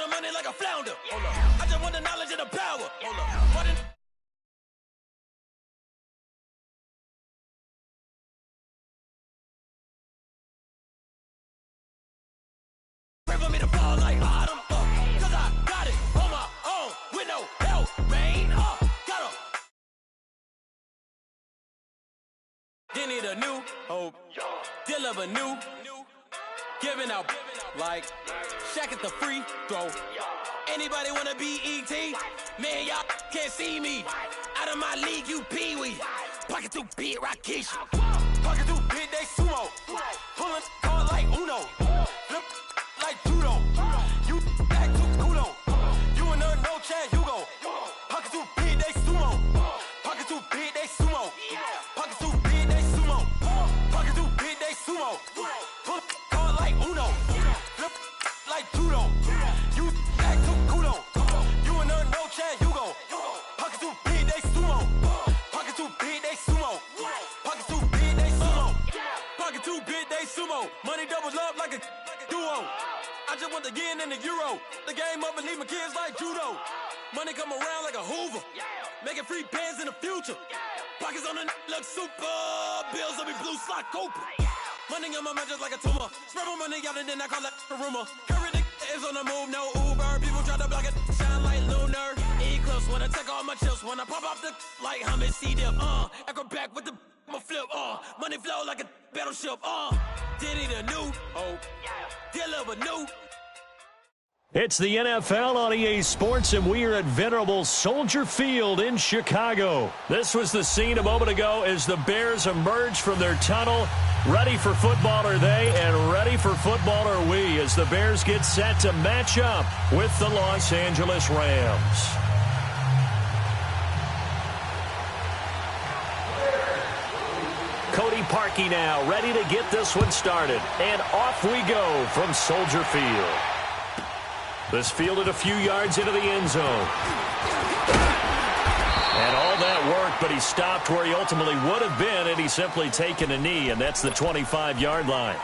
the money like a flounder. I just want the knowledge and the power. Pray for me to fall like autumn, cause I got it on my own with no help, rain, got 'em. They need a new hope, deal of a new, giving out like Shaq at the free throw. Anybody wanna be ET? Man, y'all can't see me. Out of my league, you pee-wee. Pocket too big, Rakesh. Pocket too big, they sumo. Pulling card like Uno. Flip like judo. You act too kudo. You and her, no Chad Hugo. Pocket too big, they sumo. Pocket too big, they sumo. Pocket too big, they sumo. Pocket too big, they sumo. Pull card like Uno. Flip like judo. You act too kudo. You and her, no Chad Hugo. Pocket too big, they sumo. Pocket too big, they sumo. Pocket too big, they sumo. Pocket too big, they sumo. Money doubles up like a duo. I just want the yen and the euro. The game up and leave my kids like judo. Money come around like a Hoover. Making free bands in the future. Pockets on the look super. Bills on me blue slot Cooper. Money on my mind just like a tumor. Spread my money out and then I call that a rumor. Curry the is on the move, no Uber. People try to block it, shine like lunar. Eclipse when I take all my chips. When I pop off the like Hummus C-dip. Echo back with the my flip. Money flow like a battleship. Diddy the new hope. Deal of a new. It's the NFL on EA Sports, and we are at venerable Soldier Field in Chicago. This was the scene a moment ago as the Bears emerged from their tunnel. Ready for football are they, and ready for football are we, as the Bears get set to match up with the Los Angeles Rams. Cody Parkey now, ready to get this one started. And off we go from Soldier Field. This fielded a few yards into the end zone. And all that work, but he stopped where he ultimately would have been had he simply taken a knee, and that's the 25-yard line.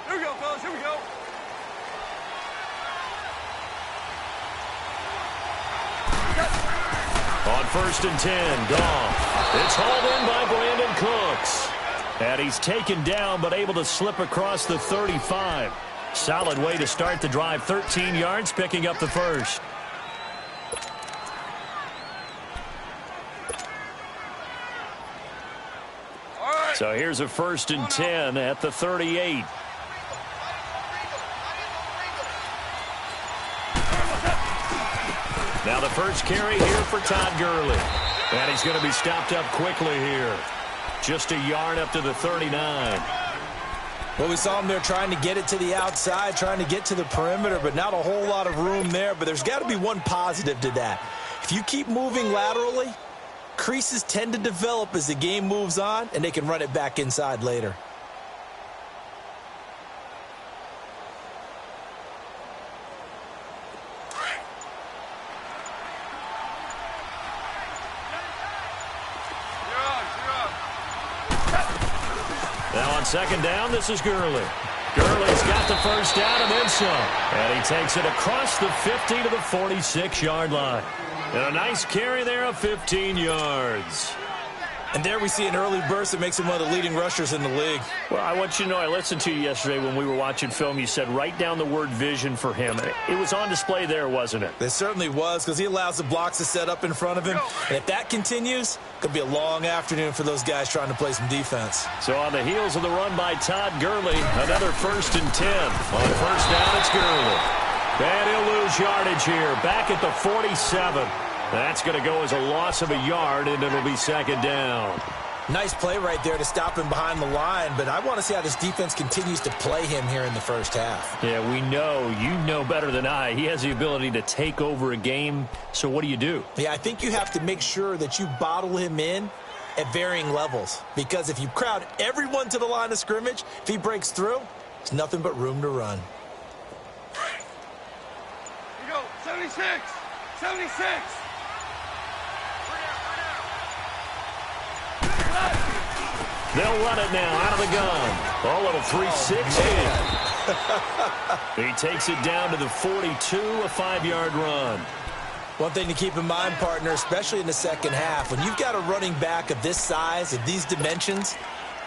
Here we go, fellas. Here we go. On 1st and 10, Goff. It's hauled in by Brandon Cooks. And he's taken down but able to slip across the 35. Solid way to start the drive. 13 yards, picking up the first. So here's a 1st and 10 at the 38. Now the first carry here for Todd Gurley. And he's going to be stopped up quickly here. Just a yard up to the 39. Well, we saw him there trying to get it to the outside, trying to get to the perimeter, but not a whole lot of room there. But there's got to be one positive to that. If you keep moving laterally, creases tend to develop as the game moves on, and they can run it back inside later. Now on 2nd down, this is Gurley. Gurley's got the first down and then some. And he takes it across the 50 to the 46-yard line. And a nice carry there of 15 yards. And there we see an early burst that makes him one of the leading rushers in the league. Well, I want you to know, I listened to you yesterday when we were watching film. You said write down the word vision for him. It was on display there, wasn't it? It certainly was, because he allows the blocks to set up in front of him. And if that continues, it could be a long afternoon for those guys trying to play some defense. So on the heels of the run by Todd Gurley, another 1st and 10. On 1st down, it's Gurley. And he'll lose yardage here, back at the 47. That's going to go as a loss of a yard, and it'll be 2nd down. Nice play right there to stop him behind the line, but I want to see how this defense continues to play him here in the first half. Yeah, we know. You know better than I. He has the ability to take over a game, so what do? Yeah, I think you have to make sure that you bottle him in at varying levels, because if you crowd everyone to the line of scrimmage, if he breaks through, there's nothing but room to run. Here we go. 76. 76. They'll run it now out of the gun. A little 360. He takes it down to the 42, a 5-yard run. One thing to keep in mind, partner, especially in the second half, when you've got a running back of this size, of these dimensions,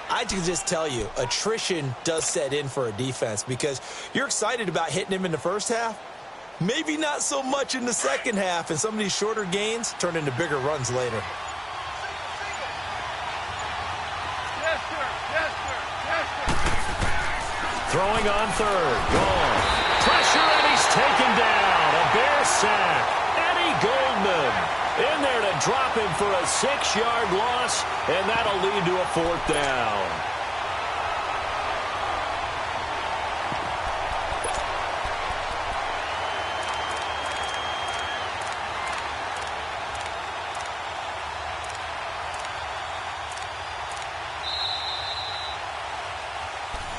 I can just tell you, attrition does set in for a defense because you're excited about hitting him in the first half. Maybe not so much in the second half, and some of these shorter gains turn into bigger runs later. Yes, sir. Yes, sir. Yes, sir. Throwing on third. Gone. Pressure, and he's taken down. A Bear sack. Eddie Goldman in there to drop him for a 6-yard loss, and that'll lead to a 4th down.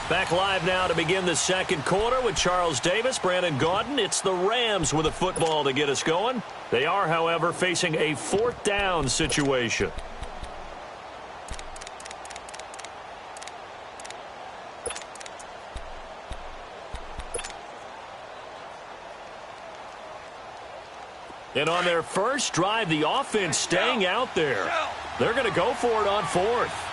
Back live now to begin the second quarter with Charles Davis, Brandon Gaudin. It's the Rams with a football to get us going. They are, however, facing a 4th down situation. And on their first drive, the offense staying out there. They're going to go for it on 4th.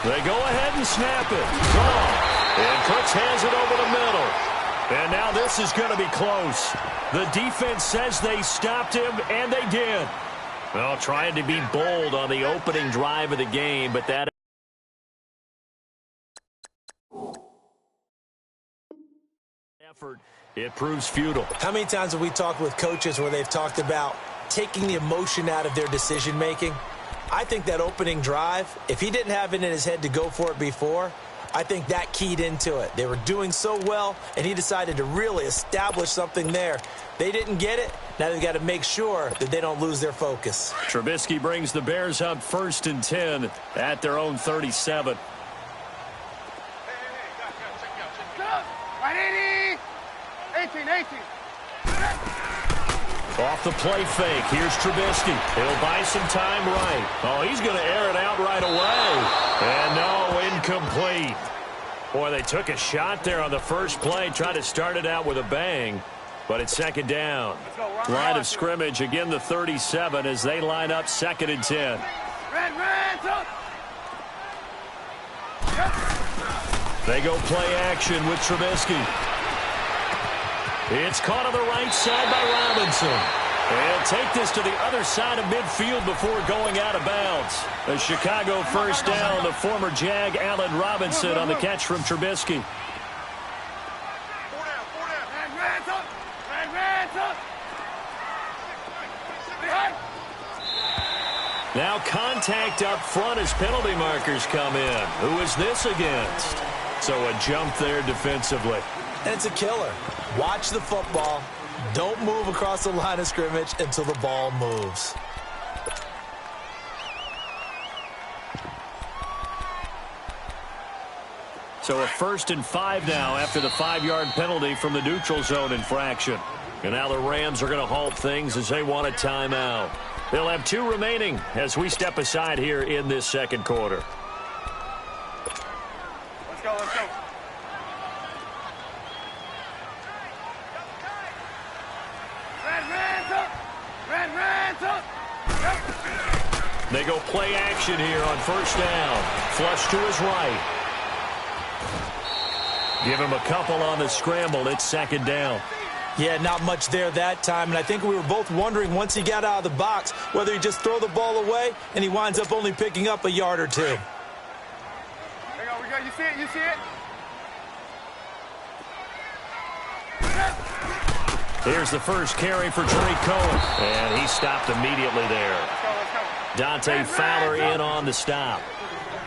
They go ahead and snap it. Gone. And Cooks hands it over the middle. And now this is going to be close. The defense says they stopped him, and they did. Well, trying to be bold on the opening drive of the game, but that effort, it proves futile. How many times have we talked with coaches where they've talked about taking the emotion out of their decision-making? I think that opening drive, if he didn't have it in his head to go for it before, I think that keyed into it. They were doing so well, and he decided to really establish something there. They didn't get it. Now they've got to make sure that they don't lose their focus. Trubisky brings the Bears up 1st and 10 at their own 37. Right, 18. Off the play fake. Here's Trubisky. He'll buy some time right. Oh, he's going to air it out right away. And no, incomplete. Boy, they took a shot there on the first play. Tried to start it out with a bang. But it's 2nd down. Line of scrimmage, again the 37 as they line up 2nd and 10. They go play action with Trubisky. It's caught on the right side by Robinson. And take this to the other side of midfield before going out of bounds. A Chicago first down, the former Jag Allen Robinson on the catch from Trubisky. Now contact up front as penalty markers come in. Who is this against? So a jump there defensively. And it's a killer. Watch the football. Don't move across the line of scrimmage until the ball moves. So a 1st and 5 now after the 5-yard penalty from the neutral zone infraction. And now the Rams are going to halt things as they want a timeout. They'll have 2 remaining as we step aside here in this second quarter. Let's go. They go play action here on first down. Flush to his right. Give him a couple on the scramble. It's 2nd down. Yeah, not much there that time, and I think we were both wondering once he got out of the box whether he just throw the ball away and he winds up only picking up a yard or 2. There we go. You see it? Here's the first carry for Tariq Cohen, and he stopped immediately there. Let's go. Dante Fowler in on the stop.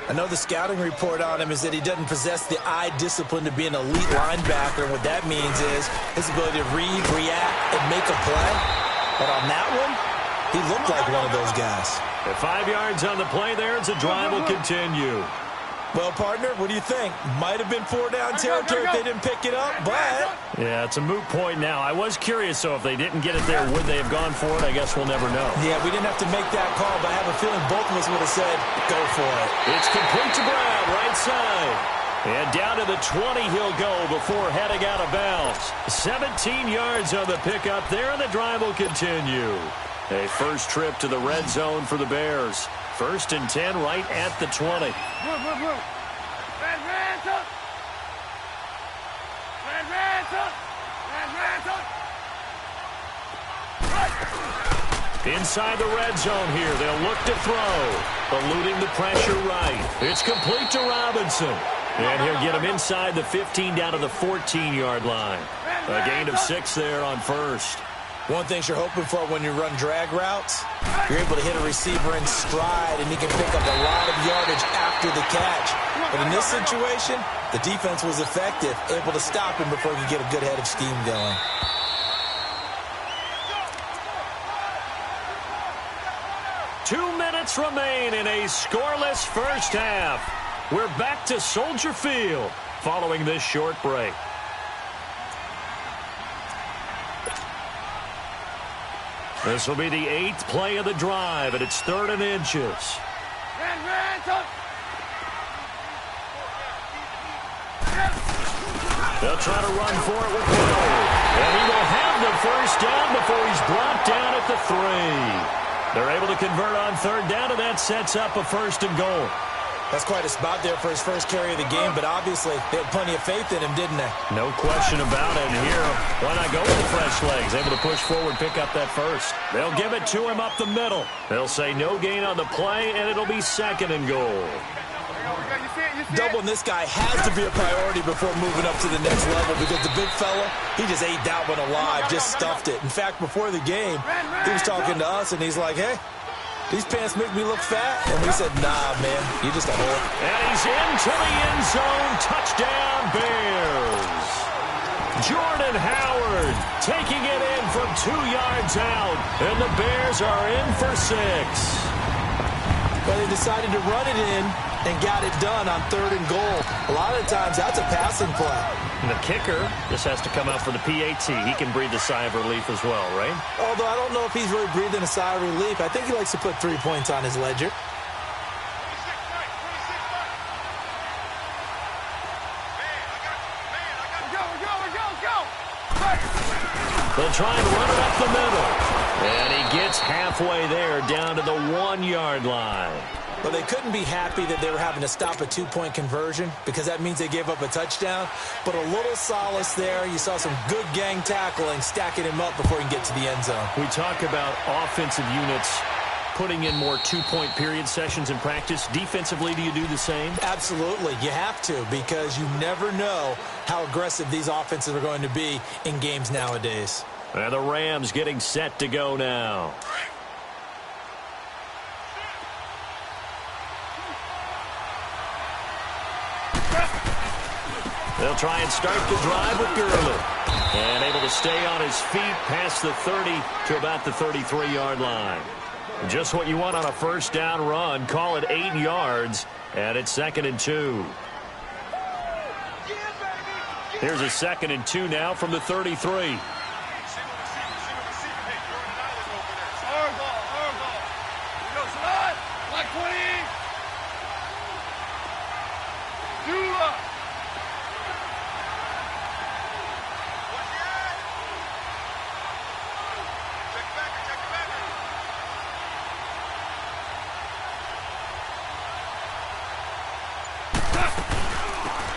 I know the scouting report on him is that he doesn't possess the eye discipline to be an elite linebacker, and what that means is his ability to read, react, and make a play. But on that one, he looked like one of those guys. At 5 yards on the play there, as the drive will continue. Well, partner, what do you think? Might have been 4 down territory if they didn't pick it up, but Yeah, it's a moot point now. I was curious, so if they didn't get it there, would they have gone for it? I guess we'll never know. Yeah, we didn't have to make that call, but I have a feeling both of us would have said, go for it. It's complete to Brown, right side. And down to the 20 he'll go before heading out of bounds. 17 yards on the pickup there, and the drive will continue. A first trip to the red zone for the Bears. 1st and 10 right at the 20. Inside the red zone here, they'll look to throw. Eluding the pressure right. It's complete to Robinson. And he'll get him inside the 15 down to the 14-yard line. A gain of 6 there on first. One thing you're hoping for when you run drag routes, you're able to hit a receiver in stride, and he can pick up a lot of yardage after the catch. But in this situation, the defense was effective, able to stop him before he could get a good head of steam going. Two minutes remain in a scoreless first half. We're back to Soldier Field following this short break. This will be the 8th play of the drive, and it's 3rd and inches. They'll try to run for it with Hill. And he will have the first down before he's brought down at the 3. They're able to convert on 3rd down, and that sets up a 1st and goal. That's quite a spot there for his first carry of the game, but obviously they had plenty of faith in him, didn't they? No question about it. And here, why not go with the fresh legs? Able to push forward, pick up that first. They'll give it to him up the middle. They'll say no gain on the play, and it'll be 2nd and goal. Doubling this guy has to be a priority before moving up to the next level, because the big fella, he just ate that one alive, just stuffed it. In fact, before the game, he was talking to us, and he's like, hey, these pants make me look fat. And we said, nah, man, you're just a whore. And he's into the end zone. Touchdown, Bears. Jordan Howard taking it in from 2 yards out. And the Bears are in for 6. Well, they decided to run it in and got it done on 3rd and goal. A lot of times, that's a passing play. And the kicker just has to come out for the PAT. He can breathe a sigh of relief as well, right? Although I don't know if he's really breathing a sigh of relief. I think he likes to put 3 points on his ledger. They'll try and run it up the middle. And he gets halfway there down to the 1-yard line. But they couldn't be happy that they were having to stop a 2-point conversion, because that means they gave up a touchdown. But a little solace there. You saw some good gang tackling, stacking him up before he can get to the end zone. We talk about offensive units putting in more 2-point period sessions in practice. Defensively, do you do the same? Absolutely. You have to, because you never know how aggressive these offenses are going to be in games nowadays. And the Rams getting set to go now. They'll try and start the drive with Gurley. And able to stay on his feet past the 30 to about the 33-yard line. Just what you want on a first down run. Call it 8 yards, and it's 2nd and 2. Here's a 2nd and 2 now from the 33.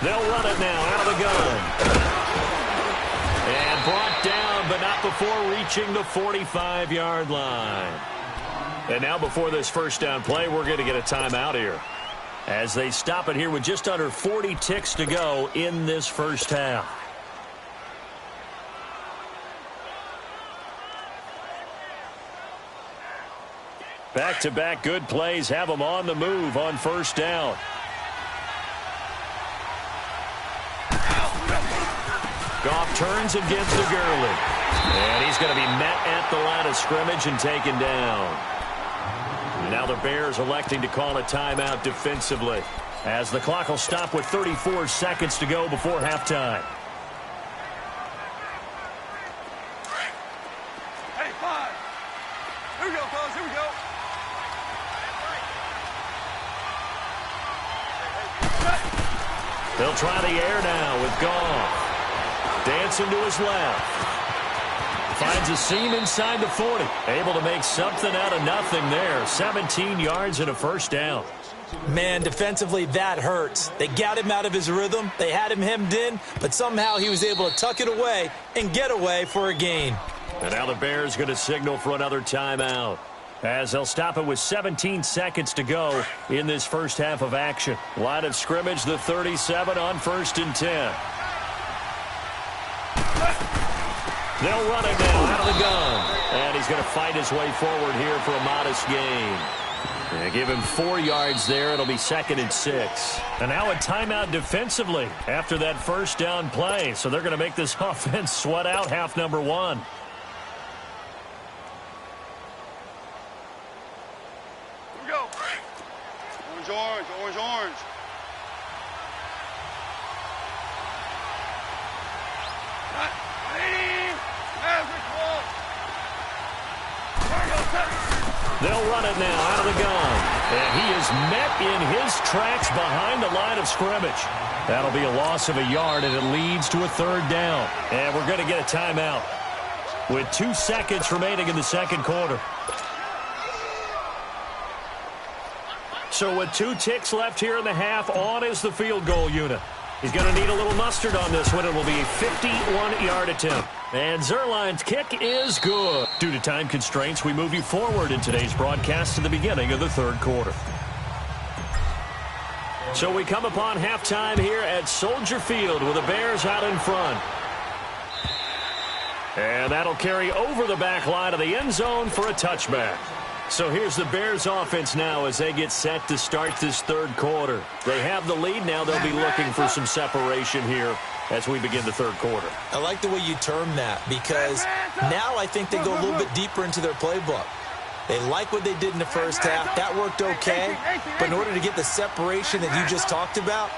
They'll run it now out of the gun. And brought down, but not before reaching the 45-yard line. And now before this first down play, we're going to get a timeout here, as they stop it here with just under 40 ticks to go in this first half. Back-to-back good plays have them on the move on first down. Goff turns and gives to Gurley. And he's going to be met at the line of scrimmage and taken down. Now the Bears electing to call a timeout defensively, as the clock will stop with 34 seconds to go before halftime. go, fellas. Here we go. They'll try the air now with Goff. Dancing to his left. Finds a seam inside the 40. Able to make something out of nothing there. 17 yards and a first down. Man, defensively, that hurts. They got him out of his rhythm. They had him hemmed in, but somehow he was able to tuck it away and get away for a gain. And now the Bears going to signal for another timeout, as they'll stop it with 17 seconds to go in this first half of action. Line of scrimmage, the 37 on 1st and 10. They'll run it now out of the gun. And he's going to fight his way forward here for a modest gain. They give him 4 yards there. It'll be 2nd and 6. And now a timeout defensively after that first down play. So they're going to make this offense sweat out half number 1. Here we go. Orange, orange, orange, orange. They'll run it now out of the gun. And he is met in his tracks behind the line of scrimmage. That'll be a loss of a yard, and it leads to a 3rd down. And we're going to get a timeout with 2 seconds remaining in the second quarter. So with 2 ticks left here in the half, on is the field goal unit. He's going to need a little mustard on this one. It will be a 51-yard attempt. And Zerline's kick is good. Due to time constraints, we move you forward in today's broadcast to the beginning of the 3rd quarter. So we come upon halftime here at Soldier Field with the Bears out in front. And that'll carry over the back line of the end zone for a touchback. So here's the Bears offense now as they get set to start this 3rd quarter. They have the lead now. They'll be looking for some separation here as we begin the 3rd quarter. I like the way you term that, because now I think they go a little bit deeper into their playbook. They like what they did in the first half. That worked okay. But in order to get the separation that you just talked about,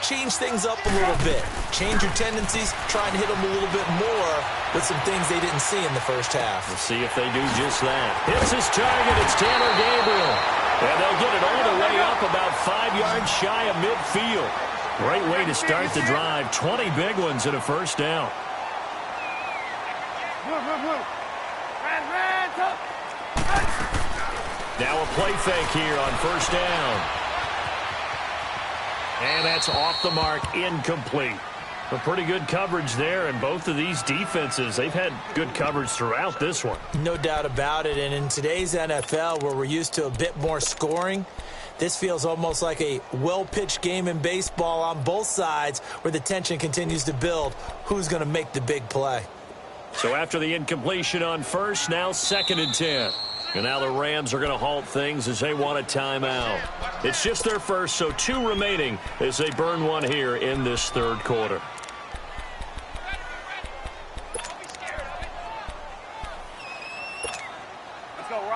change things up a little bit. Change your tendencies. Try and hit them a little bit more with some things they didn't see in the first half. We'll see if they do just that. Hits his target. It's Tanner Gabriel. And they'll get it all the way up about 5 yards shy of midfield. Great way to start the drive. 20 big ones and a first down. Now a play fake here on first down. And that's off the mark, incomplete. A pretty good coverage there, and both of these defenses, they've had good coverage throughout this one. No doubt about it, and in today's NFL, where we're used to a bit more scoring, this feels almost like a well-pitched game in baseball on both sides where the tension continues to build. Who's going to make the big play? So after the incompletion on first, now 2nd and 10. And now the Rams are going to halt things as they want a timeout. It's just their first, so 2 remaining as they burn one here in this 3rd quarter.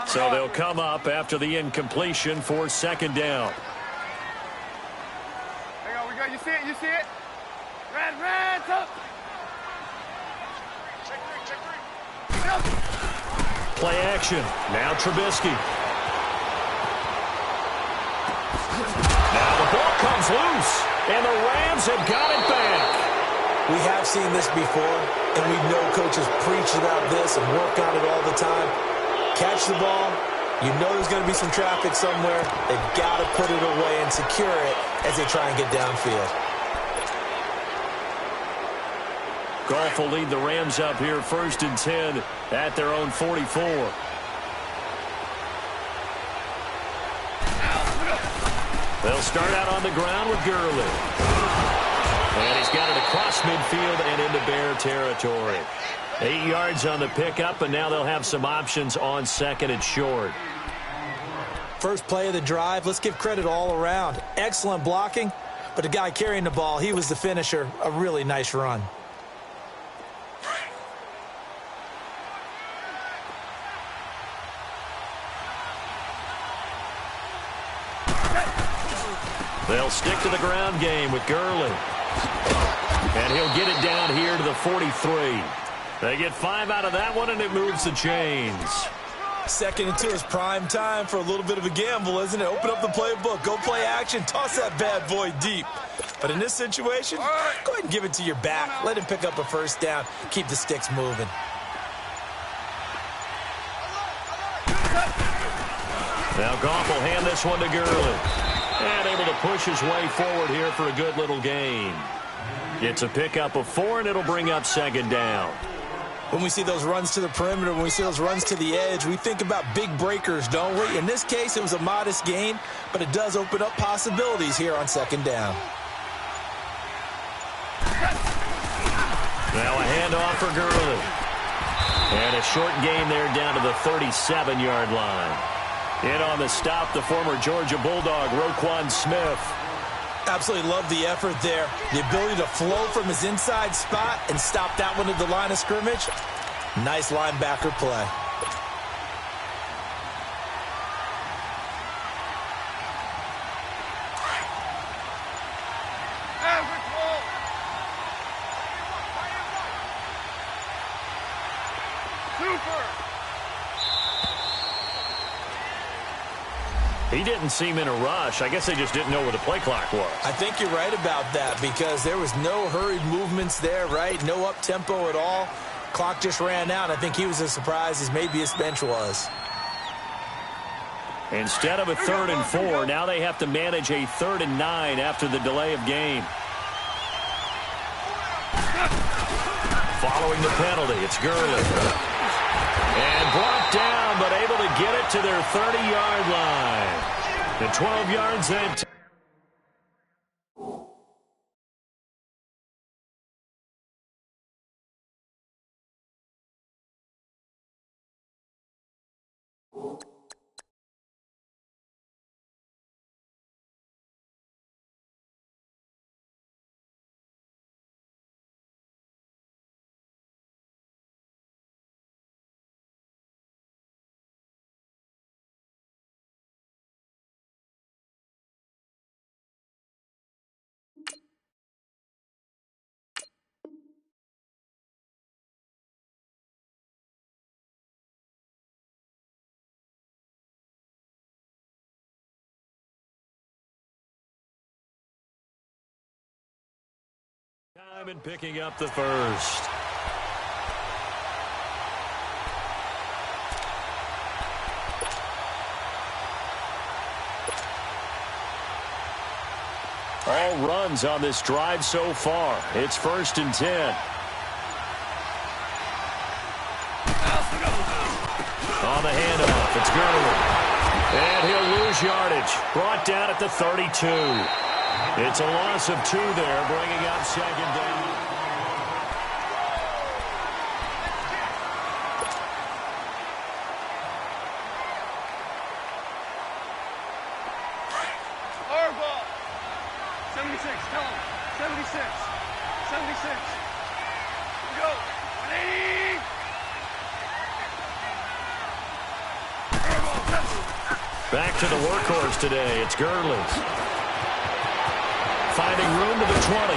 So they'll come up after the incompletion for 2nd down. Hang on, we got, you see it, you see it? Red, up. Check three. Play action. Now Trubisky. Now the ball comes loose, and the Rams have got it back. We have seen this before, and we know coaches preach about this and work on it all the time. Catch the ball. You know there's going to be some traffic somewhere. They've got to put it away and secure it as they try and get downfield. Goff will lead the Rams up here 1st and 10 at their own 44. They'll start out on the ground with Gurley. And he's got it across midfield and into Bear territory. 8 yards on the pickup, and now they'll have some options on 2nd and short. First play of the drive, let's give credit all around. Excellent blocking, but the guy carrying the ball, he was the finisher. A really nice run. They'll stick to the ground game with Gurley. And he'll get it down here to the 43. They get 5 out of that one, and it moves the chains. Second and 2 is prime time for a little bit of a gamble, isn't it? Open up the playbook, go play action, toss that bad boy deep. But in this situation, go ahead and give it to your back. Let him pick up a first down. Keep the sticks moving. Now Goff will hand this one to Gurley. And able to push his way forward here for a good little gain. It's a pickup of 4, and it'll bring up second down. When we see those runs to the perimeter, when we see those runs to the edge, we think about big breakers, don't we? In this case, it was a modest gain, but it does open up possibilities here on second down. Now a handoff for Gurley. And a short gain there down to the 37-yard line. In on the stop, the former Georgia Bulldog, Roquan Smith. Absolutely love the effort there. The ability to flow from his inside spot and stop that one at the line of scrimmage. Nice linebacker play. He didn't seem in a rush. I guess they just didn't know where the play clock was. I think you're right about that because there was no hurried movements there, right? No up-tempo at all. Clock just ran out. I think he was as surprised as maybe his bench was. Instead of a 3rd and 4, now they have to manage a 3rd and 9 after the delay of game. Following the penalty, it's Gurley. And brought down, but able to get it to their 30-yard line. The 12 yards and... Time and picking up the first. All runs on this drive so far. It's 1st and 10. On the handoff, it's Gurley. And he'll lose yardage. Brought down at the 32. It's a loss of 2 there, bringing up second down. Our ball. 76, tell him. 76. 76. Go. 180. Back to the workhorse today. It's Gurley. Finding room to the 20.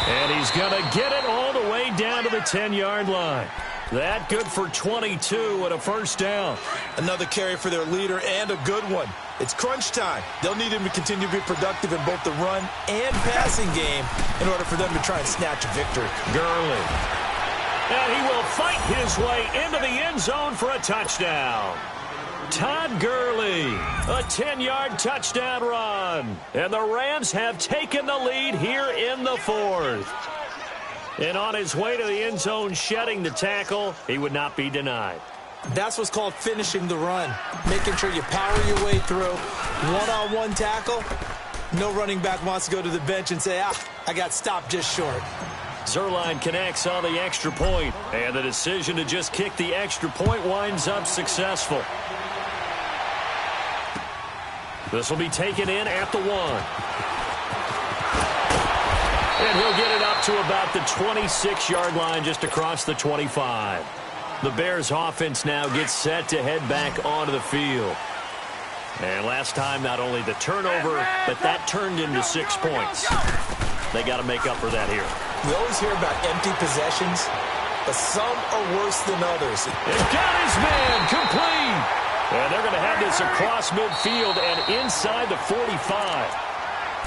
And he's going to get it all the way down to the 10-yard line. That good for 22 and a first down. Another carry for their leader and a good one. It's crunch time. They'll need him to continue to be productive in both the run and passing game in order for them to try and snatch a victory. Gurley. And he will fight his way into the end zone for a touchdown. Todd Gurley, a 10-yard touchdown run. And the Rams have taken the lead here in the 4th. And on his way to the end zone, shedding the tackle, he would not be denied. That's what's called finishing the run. Making sure you power your way through. One-on-one tackle. No running back wants to go to the bench and say, I got stopped just short. Zuerlein connects on the extra point. And the decision to just kick the extra point winds up successful. This will be taken in at the 1. And he'll get it up to about the 26-yard line just across the 25. The Bears offense now gets set to head back onto the field. And last time, not only the turnover, but that turned into 6 points. They got to make up for that here. We always hear about empty possessions. but some are worse than others. It got his man complete. And they're going to have this across midfield and inside the 45.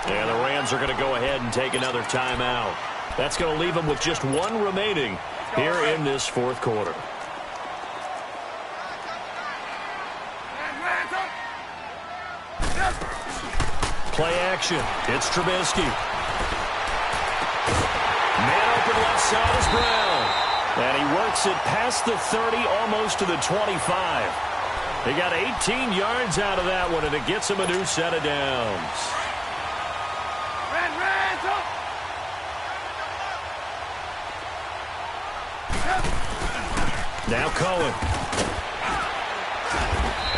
And the Rams are going to go ahead and take another timeout. That's going to leave them with just one remaining here in this fourth quarter. Play action. It's Trubisky. Man open left side is Brown. And he works it past the 30, almost to the 25. He got 18 yards out of that one, and it gets him a new set of downs. Now Cohen.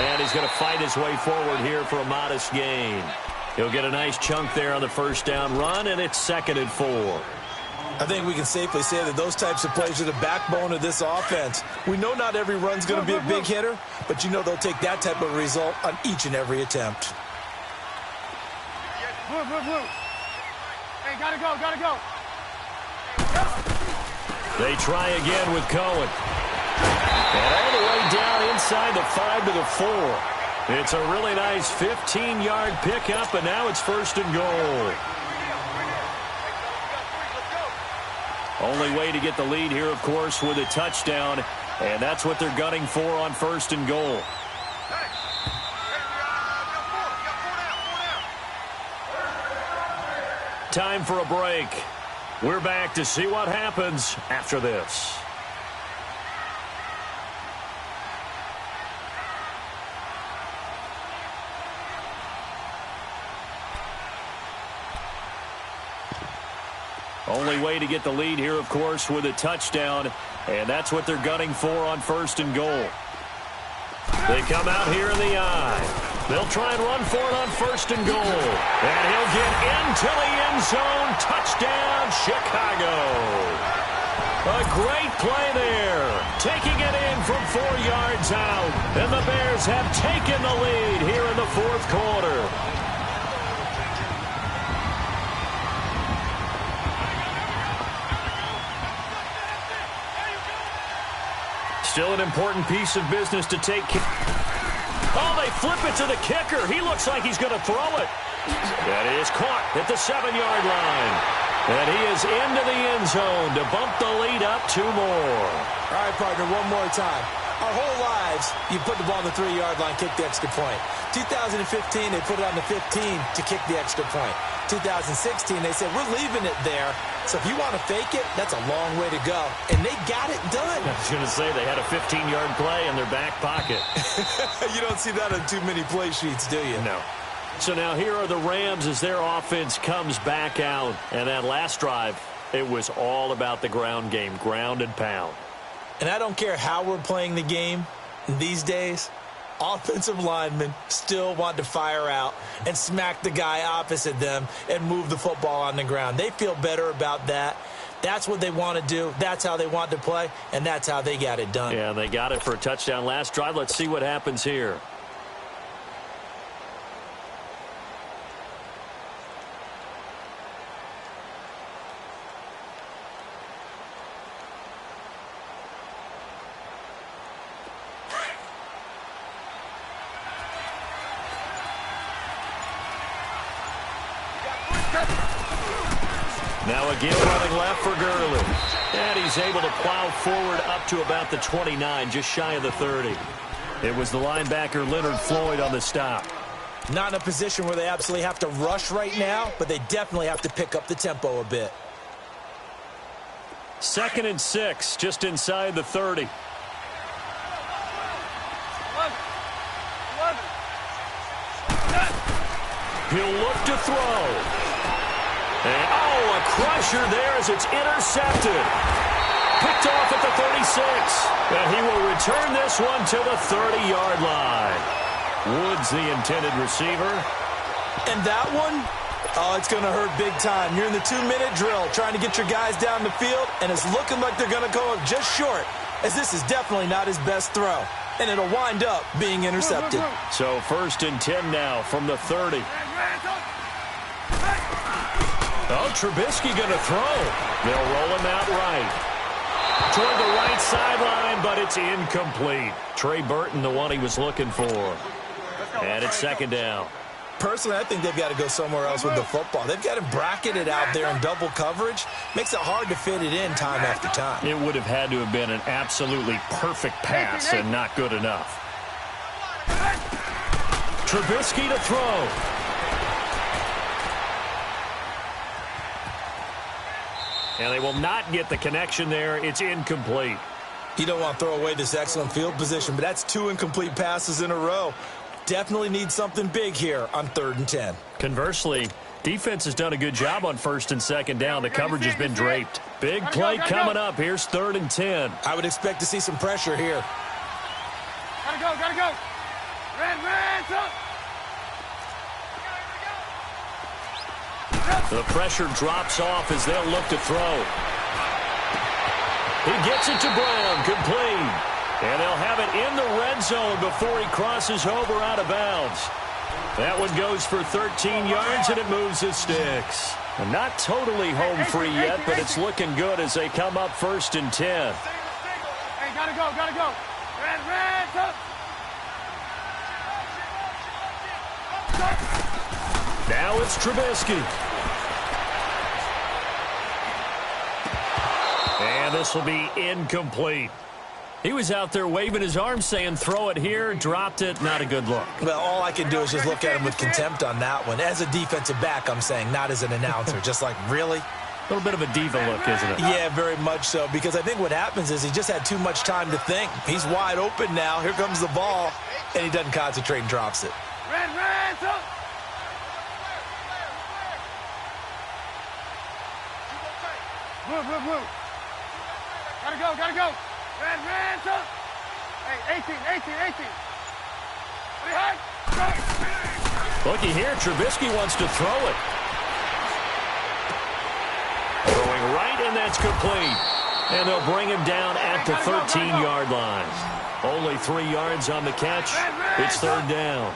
And he's going to fight his way forward here for a modest gain. He'll get a nice chunk there on the first down run, and it's 2nd and 4. I think we can safely say that those types of plays are the backbone of this offense. We know not every run's going to be a big hitter, but you know they'll take that type of result on each and every attempt. Hey, gotta go. They try again with Cohen. And all the way down inside the 5 to the 4. It's a really nice 15-yard pickup, and now it's 1st and goal. Only way to get the lead here, of course, with a touchdown, and that's what they're gunning for on 1st and goal. Time for a break. We're back to see what happens after this. Only way to get the lead here, of course, with a touchdown, and that's what they're gunning for on 1st and goal. They come out here in the eye. They'll try and run for it on 1st and goal. And he'll get into the end zone. Touchdown, Chicago. A great play there. Taking it in from 4 yards out. And the Bears have taken the lead here in the fourth quarter. Still an important piece of business to take care. Oh, they flip it to the kicker. He looks like he's going to throw it. That is caught at the 7-yard line. And he is into the end zone to bump the lead up 2 more. All right, partner, one more time. Our whole lives, you put the ball on the 3-yard line, kick the extra point. 2015, they put it on the 15 to kick the extra point. 2016, they said, we're leaving it there. So if you want to fake it, that's a long way to go. And they got it done. I was going to say they had a 15-yard play in their back pocket. You don't see that on too many play sheets, do you? No. So now here are the Rams as their offense comes back out. And that last drive, it was all about the ground game, ground and pound. And I don't care how we're playing the game these days, offensive linemen still want to fire out and smack the guy opposite them and move the football on the ground. They feel better about that. That's what they want to do. That's how they want to play, and that's how they got it done. Yeah, they got it for a touchdown last drive. Let's see what happens here. Now again running left for Gurley. And he's able to plow forward up to about the 29, just shy of the 30. It was the linebacker Leonard Floyd on the stop. Not in a position where they absolutely have to rush right now, but they definitely have to pick up the tempo a bit. 2nd and 6, just inside the 30. He'll look to throw. And, a crusher there as it's intercepted. Picked off at the 36. And he will return this one to the 30-yard line. Woods, the intended receiver. And that one, it's going to hurt big time. You're in the 2-minute drill trying to get your guys down the field, and it's looking like they're going to go up just short, as this is definitely not his best throw. And it'll wind up being intercepted. So 1st and 10 now from the 30. Oh, Trubisky going to throw. They'll roll him out right. Toward the right sideline, but it's incomplete. Trey Burton, the one he was looking for. And it's second down. Personally, I think they've got to go somewhere else with the football. They've got him bracketed out there in double coverage. Makes it hard to fit it in time after time. It would have had to have been an absolutely perfect pass and not good enough. Trubisky to throw. And they will not get the connection there. It's incomplete. You don't want to throw away this excellent field position, but that's 2 incomplete passes in a row. Definitely need something big here on 3rd and 10. Conversely, defense has done a good job on 1st and 2nd down. The coverage has been draped. Big play coming up. Here's 3rd and 10. I would expect to see some pressure here. Gotta go, gotta go. Red, up. The pressure drops off as they'll look to throw. He gets it to Brown, complete. And they'll have it in the red zone before he crosses over out of bounds. That one goes for 13 yards, and it moves the sticks. And not totally home free yet, but it's looking good as they come up 1st and 10. Hey, gotta go, gotta go. Red, up. Now it's Trubisky. And this will be incomplete. He was out there waving his arms saying, throw it here, dropped it, not a good look. Well, all I can do is just look at him with contempt on that one. As a defensive back, I'm saying, not as an announcer. Just like, really? A little bit of a diva look, isn't it? Yeah, very much so, because I think what happens is he just had too much time to think. He's wide open now. Here comes the ball, and he doesn't concentrate and drops it. Red, up. Blue. Gotta go. Red, up. Hey, 18. Looky here, Trubisky wants to throw it. Throwing right, and that's complete. And they'll bring him down at the 13-yard line. Only 3 yards on the catch. It's 3rd down.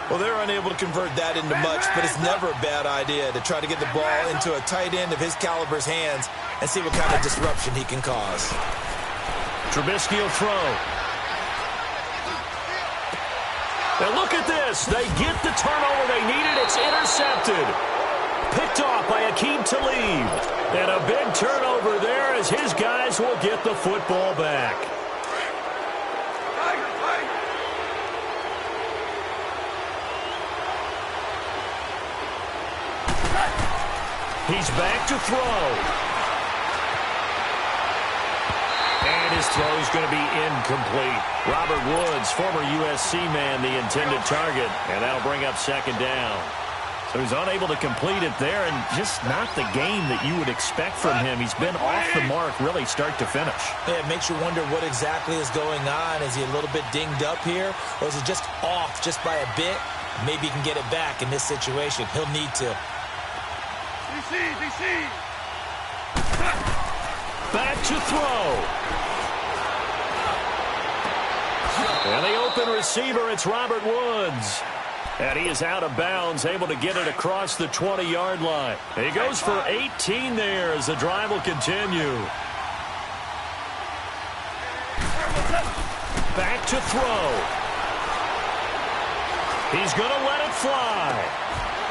Well, they're unable to convert that into much, but it's never a bad idea to try to get the ball into a tight end of his caliber's hands and see what kind of disruption he can cause. Trubisky will throw. And look at this. They get the turnover they needed. It's intercepted. Picked off by Akeem Talib. And a big turnover there as his guys will get the football back. He's back to throw. And his throw is going to be incomplete. Robert Woods, former USC man, the intended target. And that'll bring up 2nd down. So he's unable to complete it there, and just not the game that you would expect from him. He's been off the mark really start to finish. Yeah, it makes you wonder what exactly is going on. Is he a little bit dinged up here, or is he just off just by a bit? Maybe he can get it back in this situation. He'll need to. DC. Back to throw. And the open receiver, it's Robert Woods. And he is out of bounds, able to get it across the 20-yard line. He goes for 18 there as the drive will continue. Back to throw. He's going to let it fly.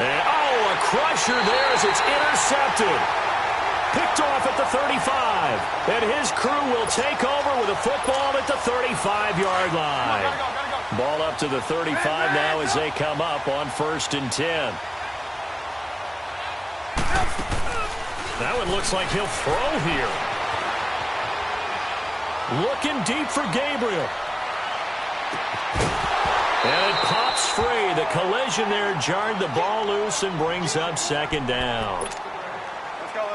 And, a crusher there as it's intercepted. Picked off at the 35. And his crew will take over with a football at the 35-yard line. Ball up to the 35 now as they come up on 1st and 10. That one looks like he'll throw here. Looking deep for Gabriel. And it pops free. The collision there jarred the ball loose and brings up 2nd down.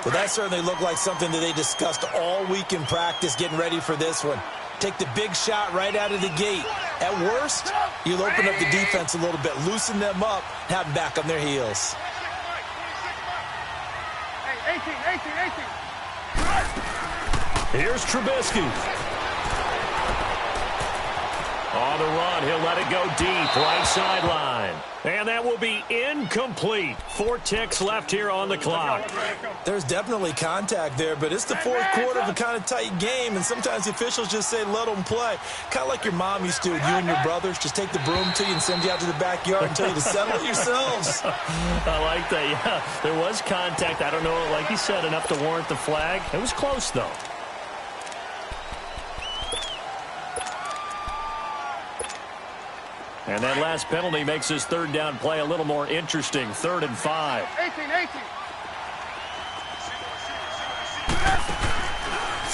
Well, that certainly looked like something that they discussed all week in practice getting ready for this one. Take the big shot right out of the gate. At worst, you'll open up the defense a little bit, loosen them up, have them back on their heels. Hey, 18. Here's Trubisky. On the run, he'll let it go deep, right sideline. And that will be incomplete. 4 ticks left here on the clock. There's definitely contact there, but it's the fourth quarter of a kind of tight game, and sometimes the officials just say, let them play. Kind of like your mom used to with you and your brothers. Just take the broom to you and send you out to the backyard and tell you to settle it yourselves. I like that, yeah. There was contact. I don't know, like you said, enough to warrant the flag. It was close, though. And that last penalty makes his third down play a little more interesting. 3rd and 5. 18.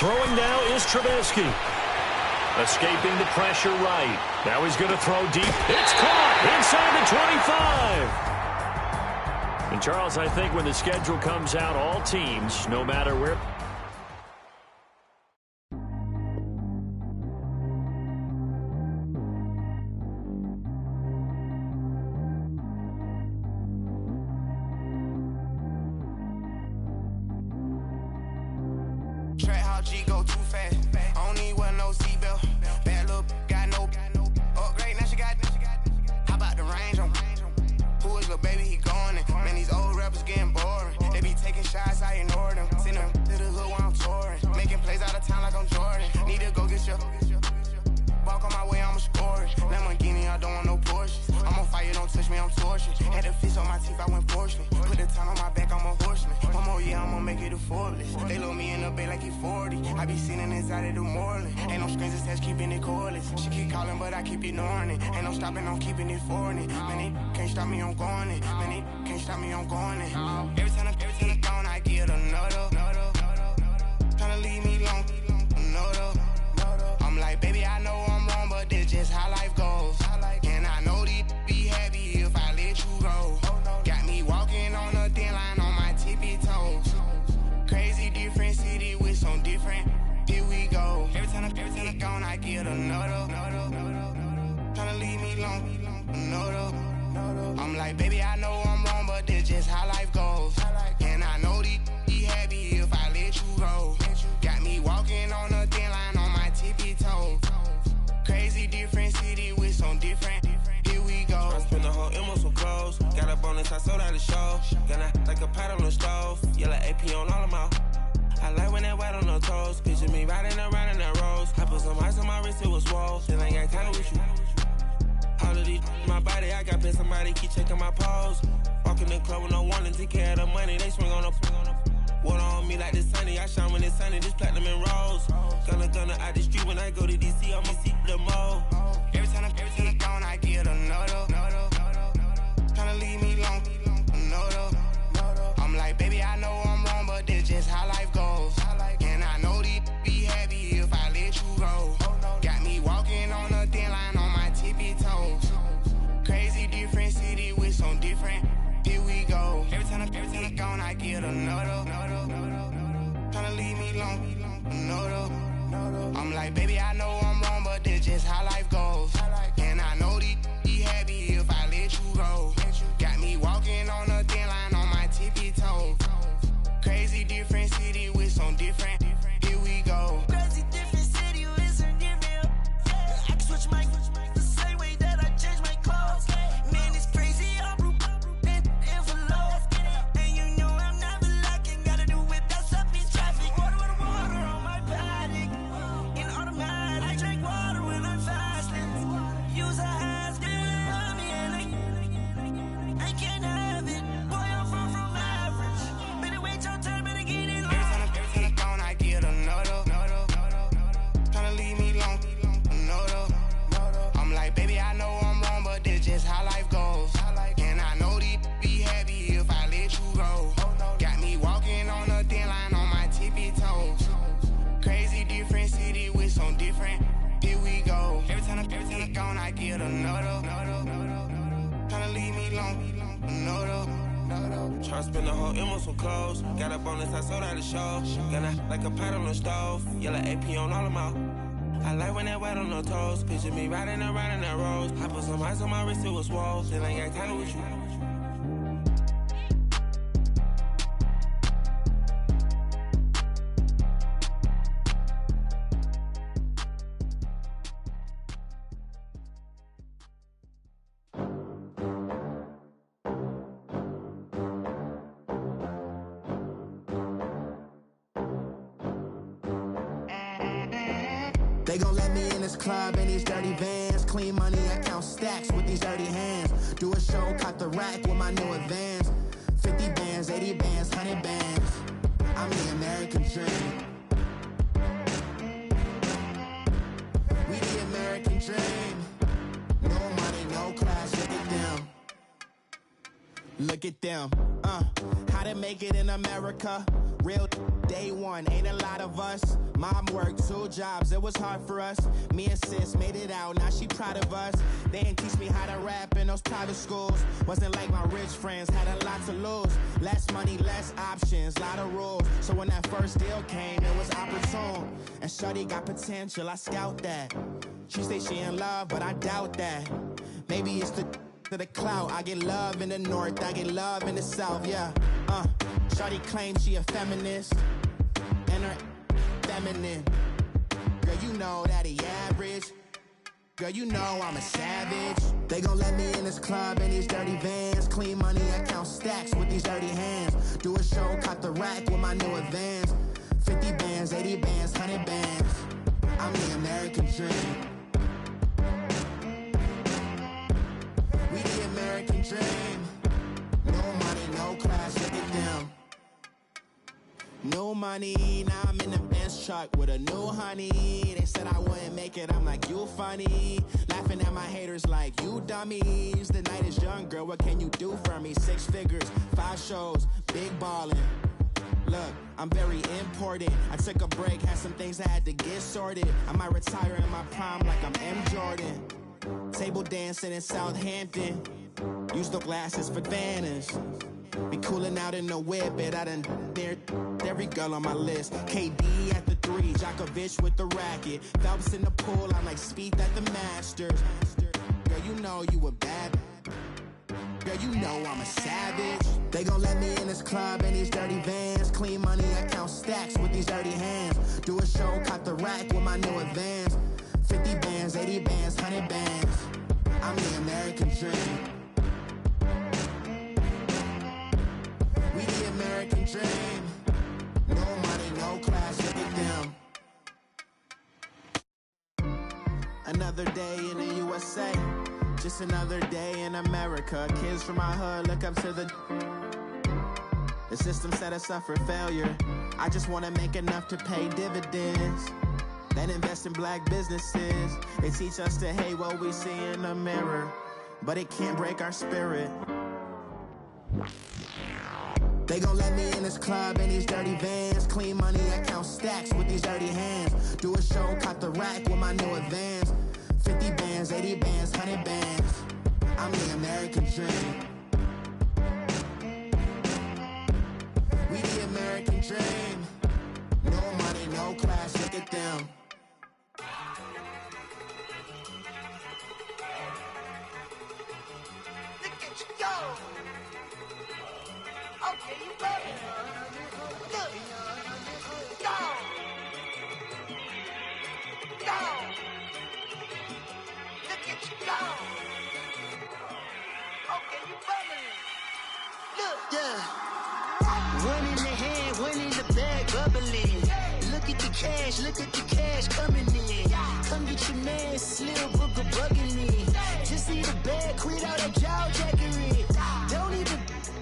Throwing now is Trubisky. Escaping the pressure right. Now he's going to throw deep. It's caught inside the 25. And, Charles, I think when the schedule comes out, all teams, no matter where... G go too fast. I don't need one no seatbelt. Bad look, got no upgrade. Now she got. How about the range on? Who is the baby? He going in. Man, these old rappers getting boring. They be taking shots, I ignore them. Send them to the hood while I'm touring. Making plays out of town like I'm Jordan. Need to go get your. Walk on my way, I'ma score it. Lamborghini, I don't want no Porsches. I'm on fire, don't touch me, I'm tortured. Had the fish on my teeth, I went porcelain. Put the time on my back, I'm a horseman. One more year, I'ma make it a Forbes. They load me in the bay like he 40. I be sitting inside of the Moreland. Ain't no strings attached, keeping it cordless. She keep calling, but I keep ignoring it. Ain't no stopping, I'm keeping it for it. Man, they can't stop me, I'm going it. Man, they can't stop me, I'm going it. Every time I'm gone, I get another. Tryna leave me alone, another. I'm like, baby, I know I'm wrong, but this just how life goes. And I know these be happy if I let you go. Got me walking on a thin line on my tippy toes. Crazy different city with some different. Here we go. Every time I'm gone, I get another. Tryna leave me alone, another. I'm like, baby, I know I'm wrong, but this just how life goes. And I know these be happy if I let you go. Got me walking on a thin line on my tippy toes. Crazy different city with some different. Here we go. I spent the whole M on some clothes. Got up on this, I sold out the show. Gonna like a pot on the stove. Yellow AP on all of my. I like when that white on the toes. Picture me riding around in that rose. I put some ice on my wrist, it was swole. Then I got kinda with you. All of these my body, I got paid somebody keep checking my pose. Walking the club with no warning, take care of the money. They swing on the. Water on me like the sunny, I shine when it's sunny, this platinum and rose. Gonna out the street when I go to DC, I'ma see the mall. Every time I'm gone, I get another. Tryna leave me alone, another. I'm like, baby, I know I'm wrong, but this just how life goes. And I know these be happy if I let you go. Got me walking on a thin line on my tippy toes. Crazy different city with some different. Here we go. Every time I'm gone, I get another. Tryna leave me alone, another. I'm like, baby, I know I'm wrong, but this just how life goes. And I know these be happy if I let you go. Got me walking on a thin line on my tippy toes. Crazy different city with some different. Here we go. Crazy different city with some different. I can switch my the same way that I change my clothes. Man, it's crazy. I'm envelope. And you know I'm never lacking. Gotta do it, that's up in traffic. Water on my paddock. In automatic. I drink water when I'm fasting. Use a hat, yeah, me and I can't have it. Boy, I'm far from average. Better wait your turn, better get in line. Every time I'm gone, I get another. Tryna leave me alone, another. I'm like, baby, I know I'm wrong, but this just how life goes. And I know these be happy if I let you go. Got me walking on a thin line on my tippy toes. Crazy different city with some different. Here we go. Every time I'm gone, I get another. Tryna leave me alone, another. Tryna spend the whole M on some clothes. Got up on this, I sold out the show. Gonna like a pot on the stove. Yellow AP on all of my. I like when that white on the toes. Picture me riding around in that rose. I put some ice on my wrist, it was swole. Then I got kinda with you. They gon' let me in this club in these dirty vans. Clean money, I count stacks with these dirty hands. Do a show, caught the rack with my new advance. 50 bands, 80 bands, 100 bands. I'm the American dream. We the American dream. No money, no class, look at them. Look at them, how to make it in America. Real day one, ain't a lot of us. Mom worked 2 jobs, it was hard for us. Me and sis made it out, now she proud of us. They didn't teach me how to rap in those private schools. Wasn't like my rich friends, had a lot to lose. Less money, less options, lot of rules. So when that first deal came, it was opportune. And shorty got potential, I scout that. She say she in love, but I doubt that. Maybe it's the clout. I get love in the north, I get love in the south, yeah. Shorty claims she a feminist, and her feminine. Girl, you know that he average. Girl, you know I'm a savage. They gon' let me in this club in these dirty vans. Clean money, I count stacks with these dirty hands. Do a show, caught the rack with my new advance. 50 bands, 80 bands, 100 bands. I'm the American dream. We the American dream. No money, no class, look at them. No money, now I'm in the Benz truck with a new honey. They said I wouldn't make it, I'm like, you funny. Laughing at my haters like, you dummies. The night is young, girl, what can you do for me? 6 figures, 5 shows, big ballin'. Look, I'm very important. I took a break, had some things I had to get sorted. I might retire in my prime like I'm M. Jordan. Table dancing in Southampton. Use the glasses for Vanish. Be cooling out in the whip, but I done dared every girl on my list. KD at the 3, Djokovic with the racket. Phelps in the pool, I'm like Speed at the Masters. Girl, you know you a bad. Girl, you know I'm a savage. They gon' let me in this club in these dirty vans. Clean money, I count stacks with these dirty hands. Do a show, caught the rack with my new advance. 50 bands, 80 bands, 100 bands. I'm the American dream. We the American dream. No money, no class, look at them. Another day in the USA. Just another day in America. Kids from my hood look up to the system set us up for failure. I just wanna make enough to pay dividends. Then invest in black businesses. They teach us to hate what we see in the mirror, but it can't break our spirit. They gon' let me in this club in these dirty vans. Clean money, I count stacks with these dirty hands. Do a show, caught the rack with my new advance. 50 bands, 80 bands, 100 bands. I'm the American dream. We the American dream. No money, no class, look at them. Look at you go. Okay, you ready? Look. Go. Go. Look at you go. Okay, you ready? Look. Yeah. One in the hand, one in the bag, bubbling. Look at the cash coming in. Come get your man, Slim Booker bugging me. Just need a bag, quit all that jaw jackery. Don't even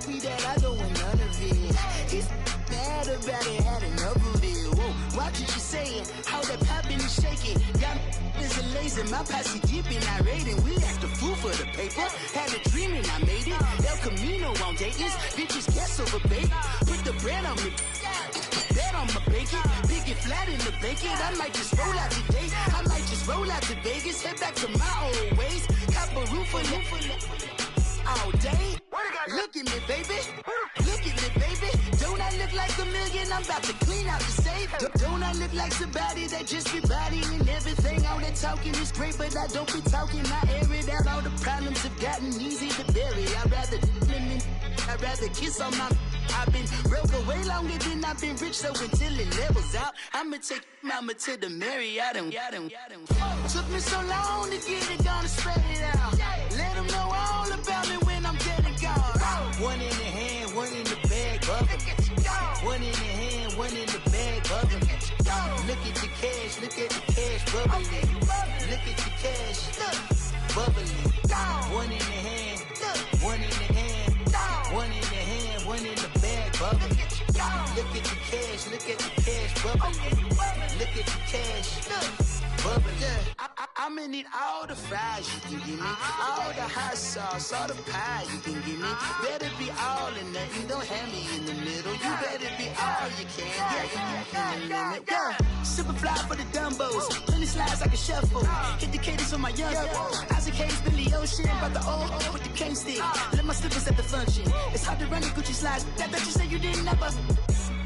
me that I don't want none of it. He's mad about it, had enough of it. Whoa, watch what you saying, how that poppin' and shaking. Got is a lazy, my posse deep and I raiding. We act a fool for the paper. Had a dream and I made it. El Camino on Dayton's, bitches guess over bait. Put the bread on me. Bet on my bacon, big and flat in the bacon. I might just roll out today. I might just roll out to Vegas, head back to my old ways. Cop a roof for all day. Look at me, baby. Look at me, baby. Don't I look like a million? I'm about to clean out the safe. Don't I look like somebody that just be bodying everything? All that talking is great, but I don't be talking. I air it out. All the problems have gotten easy to bury. I'd rather kiss on my. I've been broke way longer than I've been rich, so until it levels out, I'ma take mama to the Marriott and took me so long to get it, gonna spread it out. Let them know all about me when I'm dead and gone. One in the hand, one in the bag, bugging. One in the hand, one in the bag, bugging. Look at the cash bubbly. Look at the cash, bubbly. One in the hand, one in the hand, one in the hand, one in the bag, bubbly. Look at the cash, bubbly. Look at the cash, bubbly. I'ma need all the fries you can give me, all the hot sauce, all the pie you can give me. Better be all or nothing, don't have me in the middle. You better be all you can, in the limit. Super fly for the dumbos, plenty slides like a shuffle. Hit the cadence on my young Isaac Hayes, Billy Ocean, about the old with the cane stick. Let my slippers at the function. It's hard to run the Gucci slides. That bet you say you didn't never.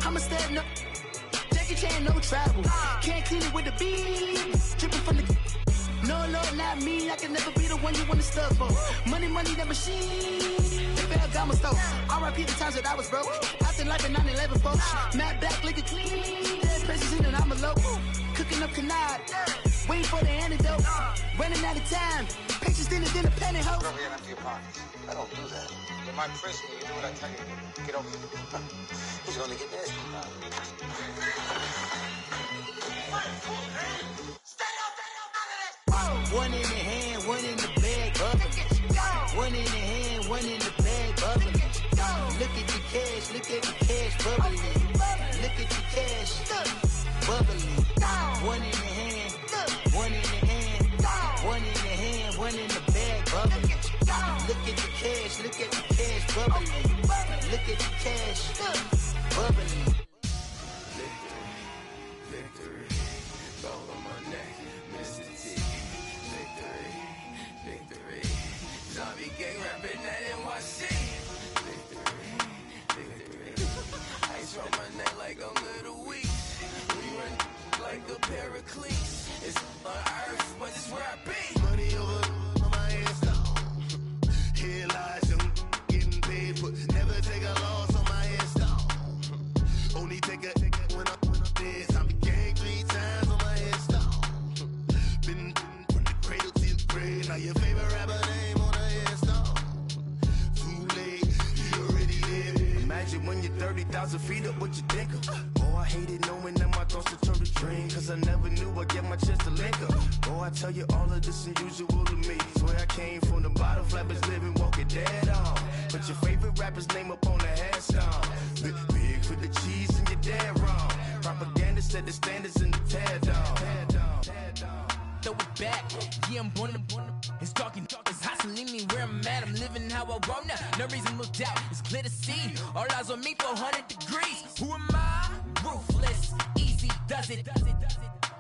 I'ma step no. Jackie Chan, no travel. Can't clean it with the beat. Dripping from the. No, not me. I can never be the one you want to stuff for. Money, that machine. They fell down my stove. R.I.P. the times that I was broke. Acting like a 9/11 folks. Matt back, lick it clean. Dead presses in and I'm a local. Cooking up canard. Waiting for the antidote. Running out of time. Pictures dinner, penny hoe. Bro, we empty your pockets. I don't do that. You might press me. You do what I tell you. Get over here. Who's gonna get this? One in the hand, one in the bag, bubbly. One in the hand, one in the bag, bubbly. Look at the cash, bubbly. Look at the cash, bubbly. One in the hand, one in the hand, one in the hand, one in the bag, bubbly. Look at the cash, bubbly. Look at the cash, bubbly. Victory, gold on my neck, Mr. T. Victory, zombie gang rapping that NYC. Victory, ice on my neck like a little weak. We run like a paraclete. It's on earth, but it's where I be. Money over on my head stone. Here lies them getting paid for. Never take a loss on my headstone. Only take a when I'm dead. Zombie gang 3 times on my headstone. Been from the cradle to the grave. Now your favorite rapper name on a headstone. Too late, he already dead. Imagine when you're 30,000 feet up, what you think of? Oh, I hated knowing that my thoughts would turn to dream. Cause I never knew I'd get my chance to link up. Oh, I tell you all of this unusual to me. Swear I came from the bottom, flappers living, walking dead on. Put your favorite rapper's name up on the headstone. Big for the cheese and you're dead wrong. Propaganda set the standards in the tear down. Throw it back, yeah, I'm born to. It's talking, it's hustling me where I'm at. I'm living how I want now. No reason to look out, it's clear to see. All eyes on me for 100 degrees. Who am I? Ruthless, easy does it.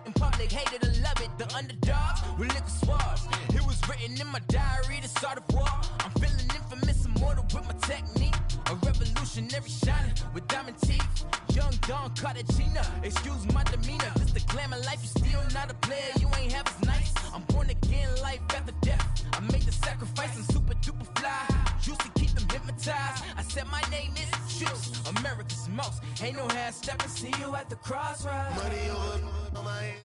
In public, hated or love it. The underdogs with liquor swabs. It was written in my diary to start a war. I'm feeling infamous, immortal with my technique. A revolutionary shining with diamond teeth. Young Don Cartagena, excuse my demeanor. This the glamour life, you still not a player. You ain't half as nice. I'm born again, life after death. I made the sacrifice, I'm super duper fly. Used to keep them hypnotized. I said my name is Juice, America's most. Ain't no half stepping. See you at the crossroads. Money over on my head.